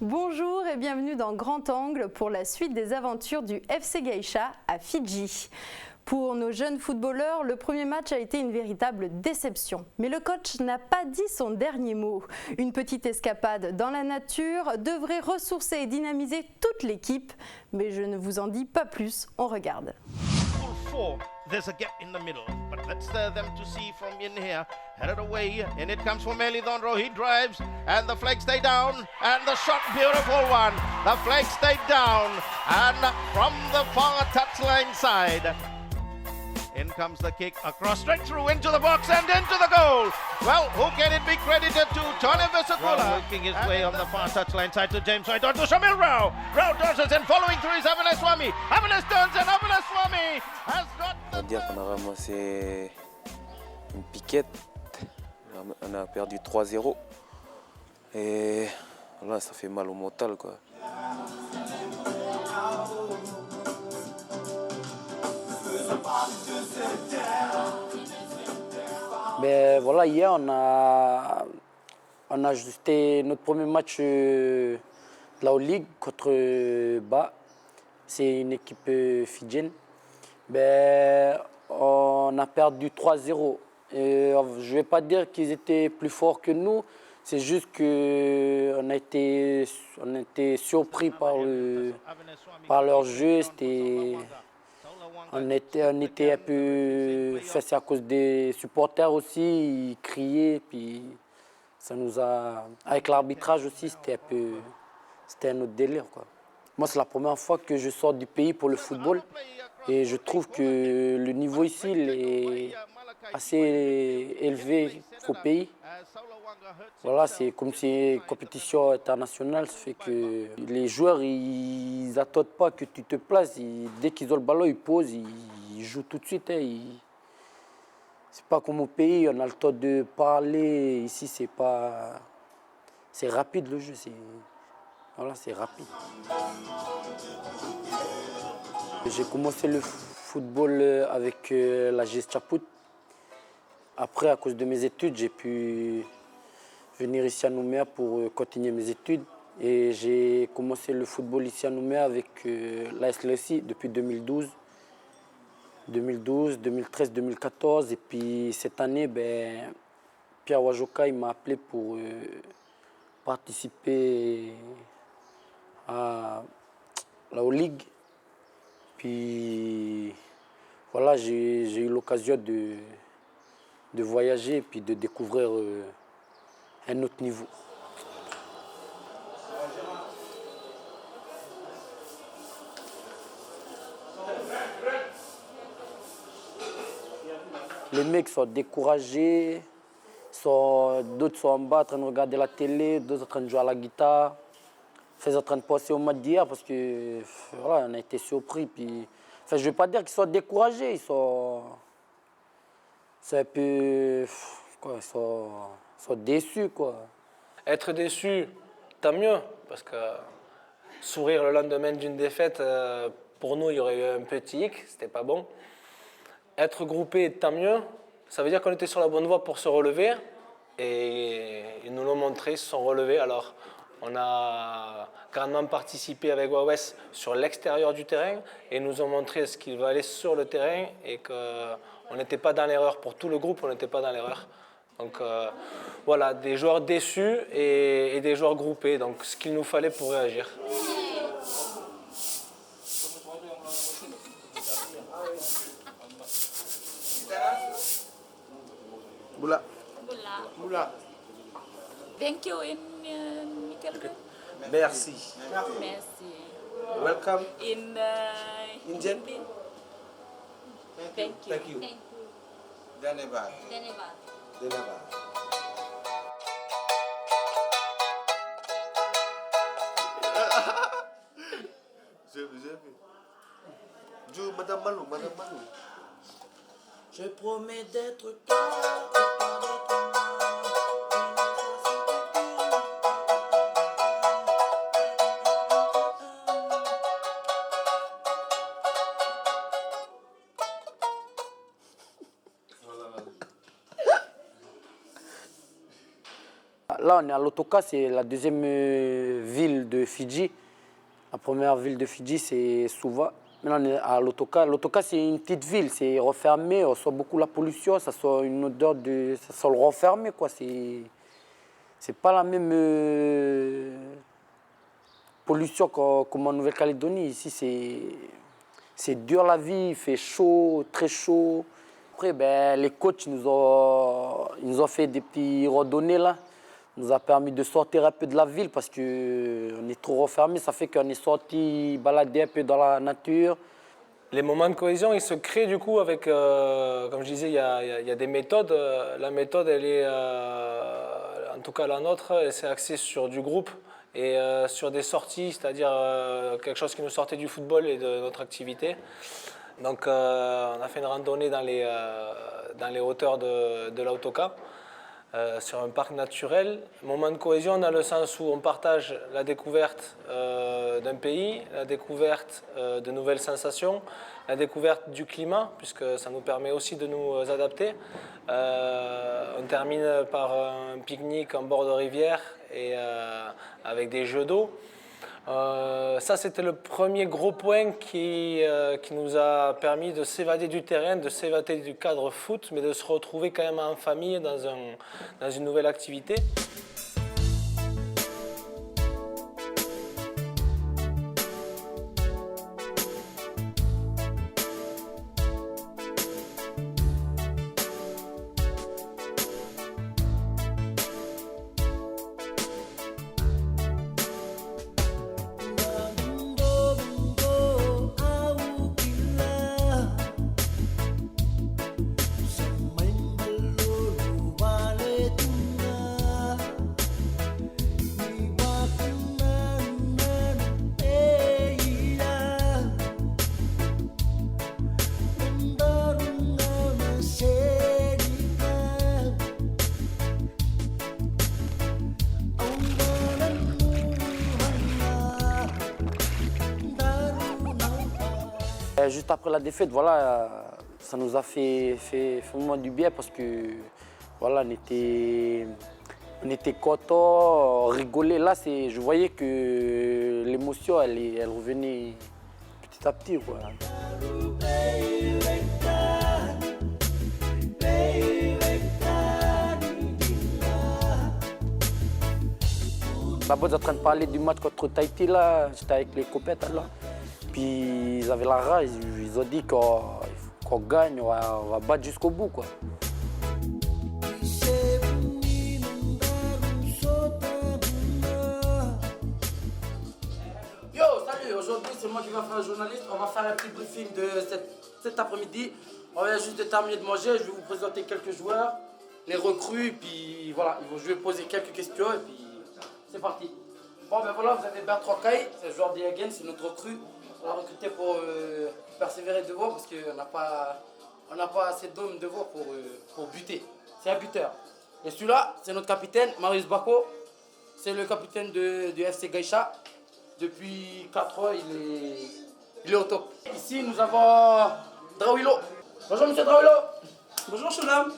Bonjour et bienvenue dans Grand Angle pour la suite des aventures du FC Gaïcha à Fidji. Pour nos jeunes footballeurs, le premier match a été une véritable déception. Mais le coach n'a pas dit son dernier mot. Une petite escapade dans la nature devrait ressourcer et dynamiser toute l'équipe. Mais je ne vous en dis pas plus, on regarde. There's a gap in the middle, but let's stir them to see from in here. Headed away, and it comes from Elidondro. He drives, and the flag stay down, and the shot, beautiful one. The flag stayed down, and from the far touchline side, in comes the kick across, straight through into the box and into the goal. Well, who can it be credited to? Tony Vesakula working his way on the far touchline side to James White, on to Shamil Rao. Rao turns it and following through is Avanes Swami. Avanes turns and Avanes Swami has got... On va dire qu'on a ramassé une piquette. On a perdu 3-0. Et là, ça fait mal au mental, quoi. Mais voilà, hier, on a ajusté notre premier match de la Ligue contre Ba. C'est une équipe fidjienne. Ben, on a perdu 3-0. Et je ne vais pas dire qu'ils étaient plus forts que nous. C'est juste qu'on a été surpris par leur jeu. On était un peu... C'est à cause des supporters aussi, ils criaient, puis ça nous a... Avec l'arbitrage aussi, c'était un autre délire, quoi. Moi, c'est la première fois que je sors du pays pour le football et je trouve que le niveau ici il est assez élevé au pays. Voilà, c'est comme si c'est une compétition internationale, ça fait que les joueurs, ils n'attendent pas que tu te places. Dès qu'ils ont le ballon, ils posent, ils jouent tout de suite. Hein, c'est pas comme au pays, on a le temps de parler. Ici, c'est rapide le jeu, voilà, c'est rapide. J'ai commencé le football avec la GS Chaput. Après, à cause de mes études, j'ai pu venir ici à Nouméa pour continuer mes études. Et j'ai commencé le football ici à Nouméa avec l'AS Lessie depuis 2012. 2012, 2013, 2014. Et puis cette année, Pierre Wajoka m'a appelé pour participer à la Ligue. Puis voilà, j'ai eu l'occasion de voyager et puis de découvrir un autre niveau. Les mecs sont découragés, d'autres sont en bas en train de regarder la télé, d'autres en train de jouer à la guitare. Ils sont en train de passer au match d'hier parce que voilà, on a été surpris. Puis, je ne vais pas dire qu'ils sont découragés, c'est un peu... Quoi, ils sont déçus, quoi. Être déçu, tant mieux, parce que sourire le lendemain d'une défaite, pour nous, il y aurait eu un petit hic, c'était pas bon. Être groupé, tant mieux, ça veut dire qu'on était sur la bonne voie pour se relever, et ils nous l'ont montré, ils se sont relevés. Alors, on a grandement participé avec Wawes sur l'extérieur du terrain, et ils nous ont montré ce qu'il valait sur le terrain, et qu'on n'était pas dans l'erreur. Pour tout le groupe, on n'était pas dans l'erreur. Donc voilà, des joueurs déçus et des joueurs groupés, donc ce qu'il nous fallait pour réagir. Boula. Boula. Thank you in Michael. Merci. Merci. Welcome. In Indian. Thank you. Thank you. Dhanyabad. Dhanyabad. Dhanyabad. J'ai vu. Jou, Madame Malou. Je promets d'être toi. là, on est à Lautoka, c'est la deuxième ville de Fidji. La première ville de Fidji, c'est Suva. Maintenant, on est à Lautoka. Lautoka, c'est une petite ville, c'est refermé, on sent beaucoup la pollution, ça sent une odeur de... Ça sent le renfermé, quoi. C'est pas la même pollution comme en Nouvelle-Calédonie. Ici, c'est dur la vie, il fait chaud, très chaud. Après, ben, les coachs ils nous ont fait des petits randonnées là. Nous a permis de sortir un peu de la ville parce qu'on est trop renfermé. Ça fait qu'on est sorti balader un peu dans la nature. Les moments de cohésion, ils se créent du coup avec, comme je disais, il y a des méthodes. La méthode, elle est, en tout cas la nôtre, elle s'est axée sur du groupe et sur des sorties, c'est-à-dire quelque chose qui nous sortait du football et de notre activité. Donc on a fait une randonnée dans les hauteurs de Lautoka. Sur un parc naturel. Moment de cohésion dans le sens où on partage la découverte d'un pays, la découverte de nouvelles sensations, la découverte du climat, puisque ça nous permet aussi de nous adapter. On termine par un pique-nique en bord de rivière et avec des jeux d'eau. Ça, c'était le premier gros point qui nous a permis de s'évader du terrain, de s'évader du cadre foot, mais de se retrouver quand même en famille dans une nouvelle activité. Juste après la défaite, voilà, ça nous a fait vraiment du bien parce que voilà, on était contents, on rigolait. Là, je voyais que l'émotion, elle revenait petit à petit, quoi. Là-bas, ils sont en train de parler du match contre Tahiti, là. J'étais avec les copains, là. Puis ils avaient la rage, ils ont dit qu'on gagne, on va battre jusqu'au bout, quoi. Yo, salut, aujourd'hui c'est moi qui vais faire un journaliste. On va faire un petit briefing de cet après-midi. On vient juste de terminer de manger, je vais vous présenter quelques joueurs, les recrues, puis voilà, je vais poser quelques questions et puis c'est parti. Bon ben voilà, vous avez Bertrand Caille, c'est le joueur d'Yagen, c'est notre recrue. On l'a recruté pour persévérer devant parce qu'on n'a pas assez d'hommes devant pour buter. C'est un buteur. Et celui-là, c'est notre capitaine, Marius Bako. C'est le capitaine du FC Gaïcha. Depuis 4 ans, il est au top. Ici, nous avons Drawilo. Bonjour, monsieur Drawilo. Bonjour Shulam.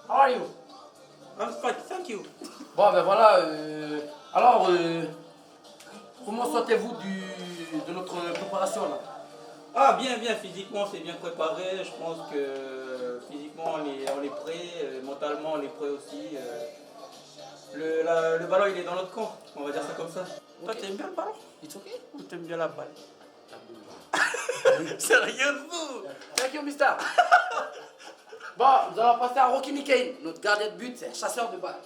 How are you? I'm fine, thank you. Bon, ben voilà. Alors, comment sentez-vous de notre préparation là? Ah, bien, physiquement c'est bien préparé. Je pense que physiquement on est prêt, mentalement on est prêt aussi. Le ballon il est dans notre camp, on va dire ça comme ça. Okay. Toi t'aimes bien le ballon? It's okay? Ou t'aimes bien la balle? Sérieusement? Thank you, mister. Bon, nous allons passer à Rocky Mikain. Notre gardien de but, c'est un chasseur de balles.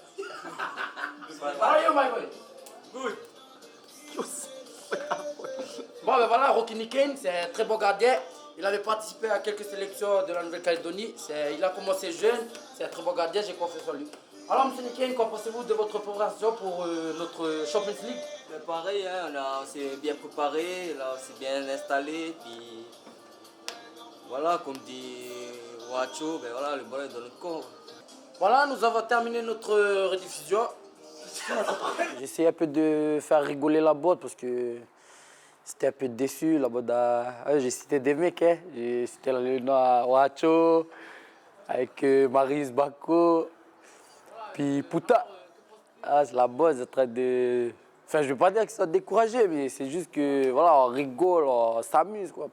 How are you, my boy? Good. Bon, ben voilà, Rocky Mikain, c'est un très bon gardien. Il avait participé à quelques sélections de la Nouvelle-Calédonie. Il a commencé jeune, c'est un très bon gardien, j'ai confiance en lui. Alors, M. Mikain, qu'en pensez-vous de votre préparation pour notre Champions League? Mais pareil, hein, on s'est bien préparé, là, on s'est bien installé, puis voilà, comme dit Wacho, ben voilà, le ballon est dans notre corps. Voilà, nous avons terminé notre rediffusion. J'essayais un peu de faire rigoler la boîte parce que c'était un peu déçu. La boîte j'ai cité des mecs, hein. J'ai cité le nom à Wacho, avec Marius Bako, puis Puta. Ah, c'est la base en train de... Enfin, je ne veux pas dire qu'ils sont découragés, mais c'est juste que, voilà, on rigole, on s'amuse, quoi,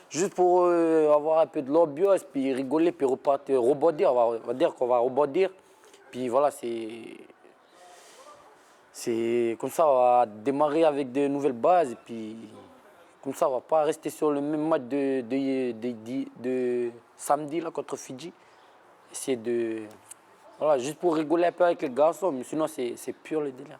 juste pour avoir un peu de l'ambiance, puis rigoler, puis repartir, rebondir. On va dire qu'on va rebondir. Puis voilà, c'est comme ça, on va démarrer avec de nouvelles bases, et puis comme ça, on ne va pas rester sur le même match de samedi là, contre Fidji. Essayer de... Voilà, juste pour rigoler un peu avec les garçons, mais sinon, c'est pur le délire.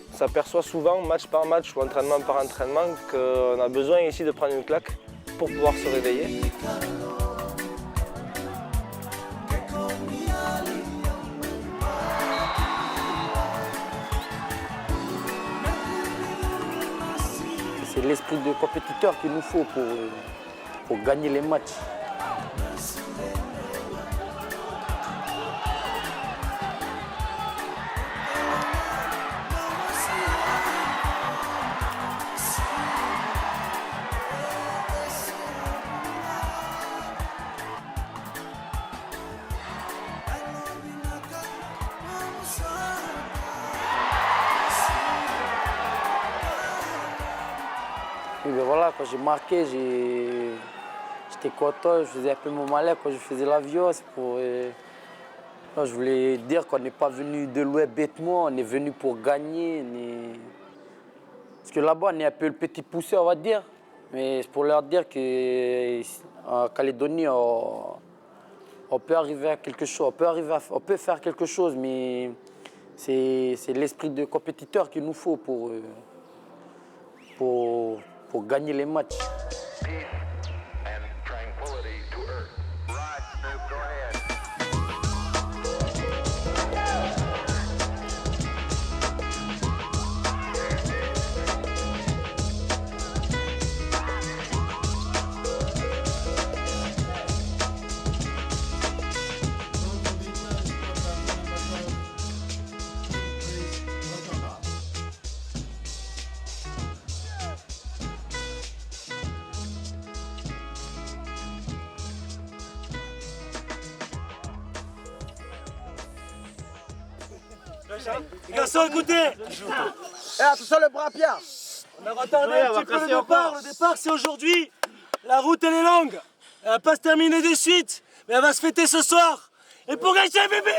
On s'aperçoit souvent, match par match ou entraînement par entraînement, qu'on a besoin ici de prendre une claque pour pouvoir se réveiller. C'est l'esprit de compétiteur qu'il nous faut pour gagner les matchs. Et bien voilà, quand j'ai marqué, j'étais content, je faisais un peu mon malin quand je faisais l'avion. Je voulais dire qu'on n'est pas venu de loin bêtement, on est venu pour gagner. Parce que là-bas, on est un peu le petit poussé, on va dire. Mais c'est pour leur dire qu'en Calédonie, on peut arriver à quelque chose, on peut faire quelque chose, mais c'est l'esprit de compétiteur qu'il nous faut pour gagner les matchs. Les garçons, écoutez! Attention le bras, Pierre. On a retardé un petit peu le départ. Le départ, c'est aujourd'hui. La route, elle est longue. Elle va pas se terminer de suite, mais elle va se fêter ce soir. Et pour gagner, bébé!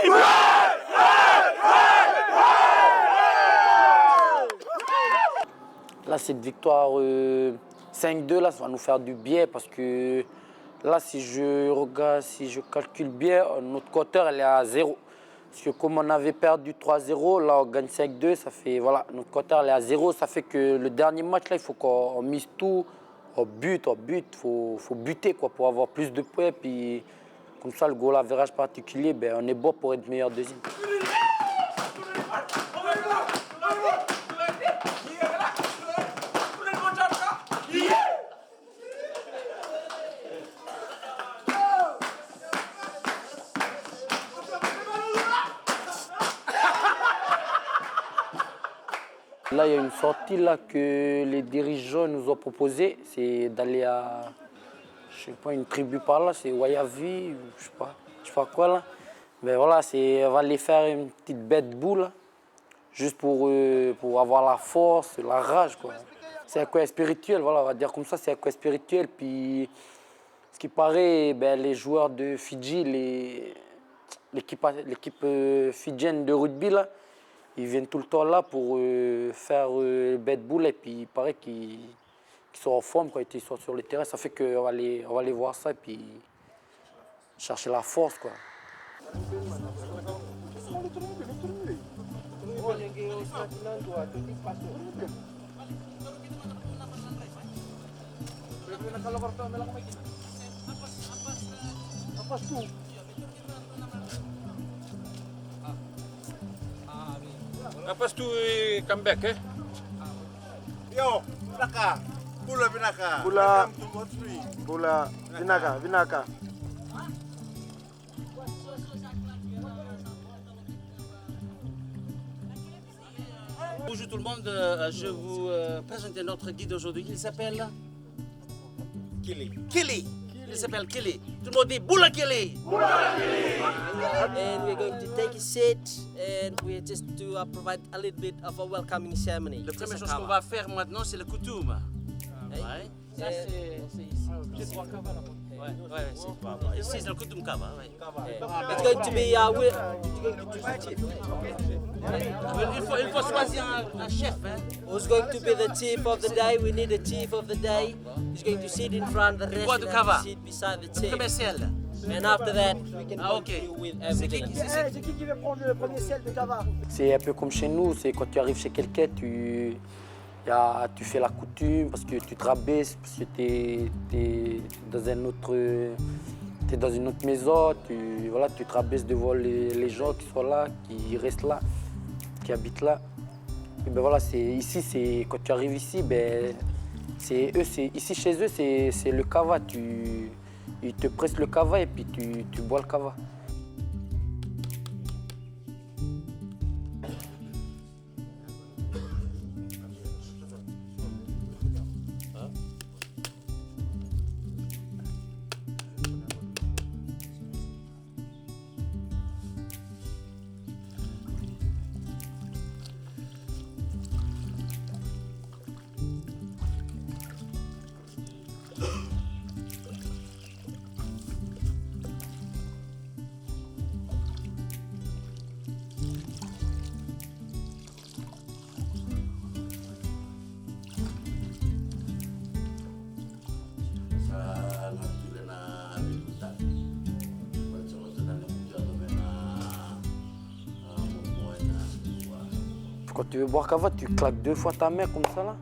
Là, cette victoire 5-2, là, ça va nous faire du bien parce que là, si je calcule bien, notre compteur, elle est à 0. Parce que comme on avait perdu 3-0, là on gagne 5-2, ça fait, voilà, notre compteur est à 0, ça fait que le dernier match, là, il faut qu'on mise tout, on bute, faut buter quoi, pour avoir plus de points, puis comme ça, le goal average particulier, ben, on est bon pour être meilleur deuxième. Là, il y a une sortie là, que les dirigeants nous ont proposée, c'est d'aller à, je sais pas, une tribu par là, c'est Wayavi, je sais pas quoi là. Mais voilà, on va aller faire une petite bête boule, là, juste pour avoir la force, la rage, quoi. C'est un coin spirituel, voilà, on va dire comme ça, c'est un coin spirituel. Puis, ce qui paraît, ben, les joueurs de Fidji, l'équipe fidjienne de rugby, là, ils viennent tout le temps là pour faire bête boule et puis il paraît qu'ils sont en forme quand ils sont sur le terrain. Ça fait qu'on va aller voir ça et puis chercher la force, quoi. Lepas tu come back, eh? Yo, Vinaka. Pula Vinaka. Pula. Welcome to Boat Street. Pula, Vinaka, Vinaka. Bonjour tout le monde, je vous présente notre guide aujourd'hui. Il s'appelle Kili. Kili. Il s'appelle Kili. Tout le monde dit Boula Kili. And we're going to take a seat and we're just to provide a little bit of a welcoming ceremony. La première chose qu'on va faire maintenant, c'est le coutume. Ouais. Ça, c'est ici. Ouais, c'est pas vrai. Ici, c'est le coutume Kava. It's going to be il faut choisir un chef. Who's going to be the chief of the day? We need a chief of the day. He's going to sit in front, the rest de will Kava. have to sit beside the chief. Commercial. And after that, we can ok. continue with everything. C'est qui veut prendre le premier ciel de Cava? C'est un peu comme chez nous, c'est quand tu arrives chez quelqu'un, tu fais la coutume parce que tu te rabaisses, parce que tu es dans un autre... Tu es dans une autre maison, tu te rabaisses devant les gens qui sont là, qui restent là, qui habitent là. Et ben voilà, ici, quand tu arrives ici, ici chez eux, c'est le kava. Ils te pressent le kava et puis tu bois le kava. Quand tu veux boire kava, tu claques 2 fois ta main comme ça là.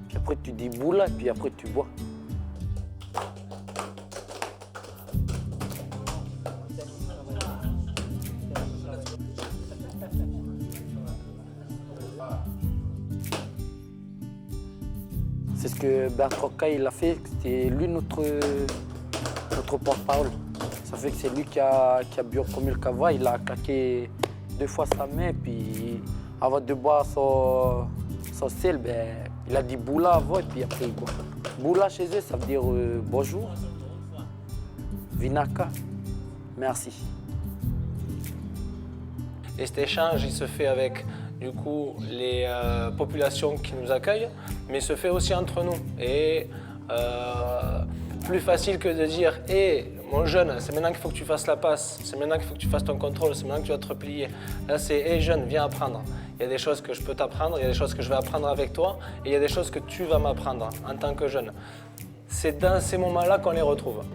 Puis après tu dis boula, puis après tu bois. C'est ce que Bertrand Caille il a fait, c'était lui notre porte-parole. Ça fait que c'est lui qui a bu en premier le kava, il a claqué 2 fois sa main, puis avant de boire son sel, il a dit boula avant et puis après il boit. Boula chez eux, ça veut dire bonjour. Vinaka, merci. Et cet échange, il se fait avec du coup les populations qui nous accueillent, mais il se fait aussi entre nous. Et plus facile que de dire hey, mon jeune, c'est maintenant qu'il faut que tu fasses la passe, c'est maintenant qu'il faut que tu fasses ton contrôle, c'est maintenant que tu vas te replier. Là, c'est hey jeune, viens apprendre. Il y a des choses que je peux t'apprendre, il y a des choses que je vais apprendre avec toi, et il y a des choses que tu vas m'apprendre en tant que jeune. C'est dans ces moments-là qu'on les retrouve.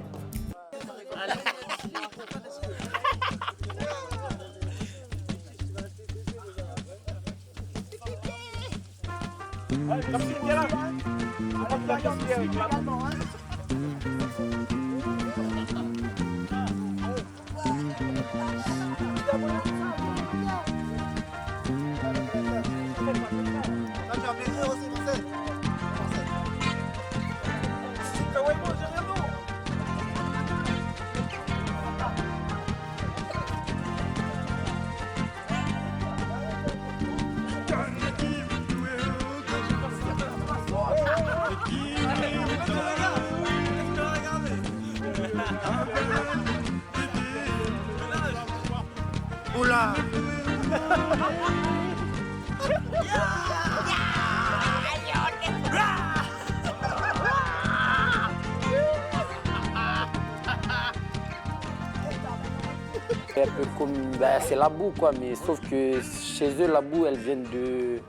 Oula. C'est un peu comme, c'est la boue quoi, mais sauf que chez eux la boue elle vient de,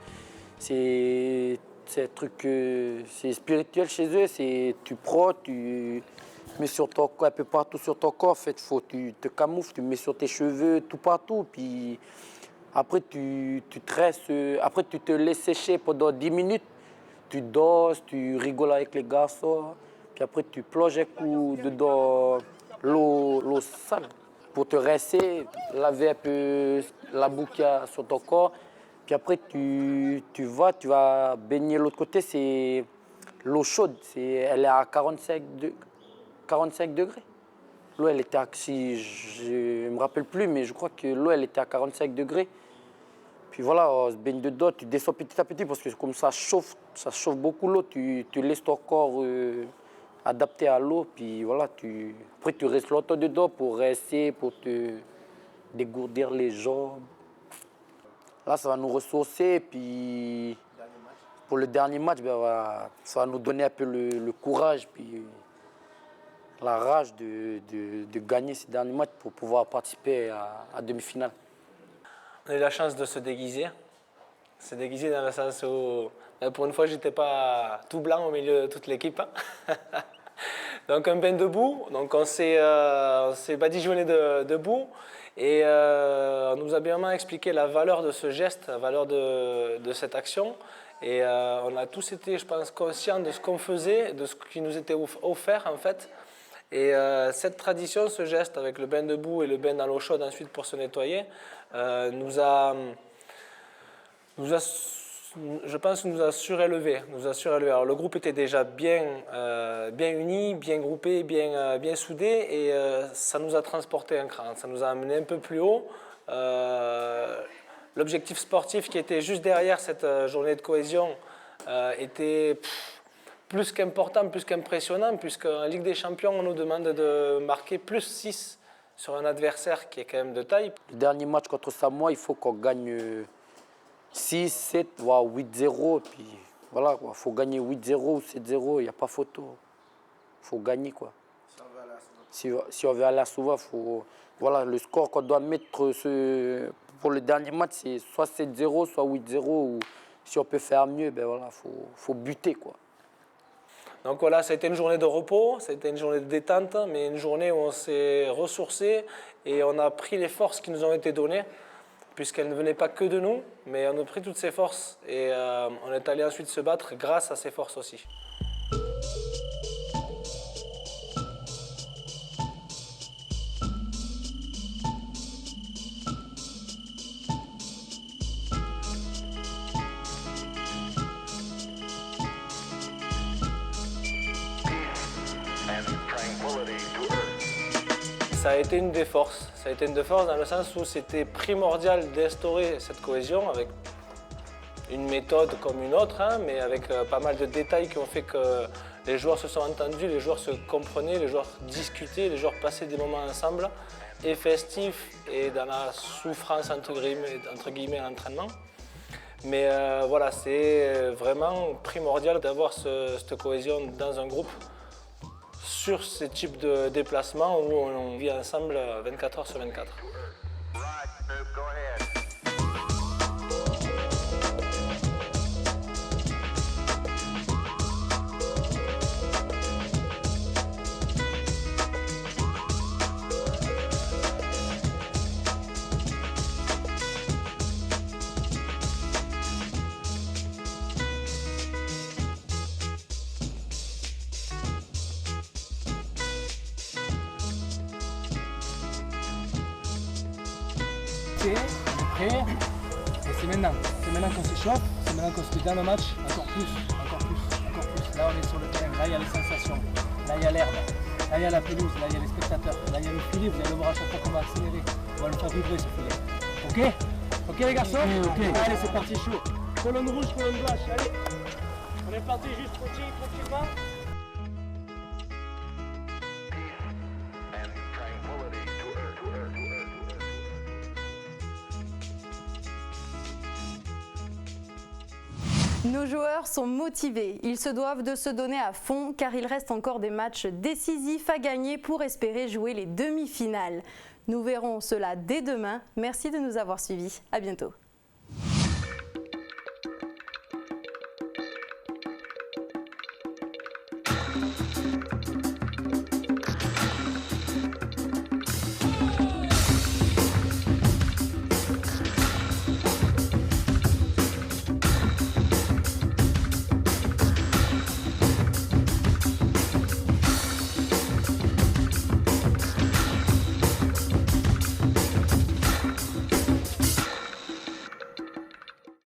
c'est un truc, c'est spirituel chez eux, c'est tu prends, tu mets sur ton corps, un peu partout sur ton corps. En fait, tu te camoufles, tu mets sur tes cheveux, tout partout. Puis après, tu te laisses sécher pendant 10 minutes. Tu doses, tu rigoles avec les garçons. Puis après, tu plonges un coup dedans l'eau sale pour te rincer, laver un peu la boue qu'il y a sur ton corps. Puis après, tu vas baigner l'autre côté, c'est l'eau chaude. Elle est à 45 degrés. L'eau, elle était à, si je ne me rappelle plus, mais je crois que l'eau, elle était à 45 degrés. Puis voilà, on se baigne dedans, tu descends petit à petit parce que comme ça chauffe beaucoup l'eau, tu laisses ton corps adapté à l'eau. Puis voilà, après tu restes longtemps dedans pour rester, pour te dégourdir les jambes. Là, ça va nous ressourcer. Puis pour le dernier match, ça va nous donner un peu le courage, puis la rage de gagner ces derniers matchs pour pouvoir participer à demi-finale. On a eu la chance de se déguiser. Se déguiser dans le sens où, pour une fois, j'étais pas tout blanc au milieu de toute l'équipe. Donc un bain de boue. Donc on s'est badigeonné de boue. Et on nous a bien expliqué la valeur de ce geste, la valeur de cette action. Et on a tous été, je pense, conscients de ce qu'on faisait, de ce qui nous était offert en fait. Et cette tradition, ce geste avec le bain de boue et le bain dans l'eau chaude ensuite pour se nettoyer, nous a surélevés. Alors, le groupe était déjà bien uni, bien groupé, bien soudé et ça nous a transporté un cran, ça nous a amené un peu plus haut. L'objectif sportif qui était juste derrière cette journée de cohésion était plus qu'important, plus qu'impressionnant, puisqu'en Ligue des Champions, on nous demande de marquer plus 6 sur un adversaire qui est quand même de taille. Le dernier match contre Samoa, il faut qu'on gagne 6, 7, voire 8-0. Puis voilà, il faut gagner 8-0 ou 7-0, il n'y a pas photo. Il faut gagner, quoi. Si on veut aller à Suva, voilà, le score qu'on doit mettre pour le dernier match, c'est soit 7-0, soit 8-0. Ou si on peut faire mieux, voilà, faut buter, quoi. Donc voilà, ça a été une journée de repos, ça a été une journée de détente, mais une journée où on s'est ressourcé et on a pris les forces qui nous ont été données, puisqu'elles ne venaient pas que de nous, mais on a pris toutes ces forces et on est allé ensuite se battre grâce à ces forces aussi. Ça a été une des forces. Ça a été une des forces dans le sens où c'était primordial d'instaurer cette cohésion avec une méthode comme une autre, mais avec pas mal de détails qui ont fait que les joueurs se sont entendus, les joueurs se comprenaient, les joueurs discutaient, les joueurs passaient des moments ensemble, et festifs et dans la souffrance entre guillemets à l'entraînement. Mais voilà, c'est vraiment primordial d'avoir cette cohésion dans un groupe sur ce type de déplacement où on vit ensemble 24 heures sur 24. Prêt, et c'est maintenant qu'on s'échauffe, c'est maintenant qu'on se met dans le match, encore plus. Là on est sur le terrain, là il y a les sensations, là il y a l'herbe, là il y a la pelouse, là il y a les spectateurs, là il y a le filet, vous allez le voir à chaque fois qu'on va accélérer, on va le faire vibrer ce filet. Ok les garçons? Ok. Allez c'est parti chaud. Colonne rouge, colonne blanche, allez. On est parti juste tranquillement. Nos joueurs sont motivés, ils se doivent de se donner à fond car il reste encore des matchs décisifs à gagner pour espérer jouer les demi-finales. Nous verrons cela dès demain. Merci de nous avoir suivis, à bientôt.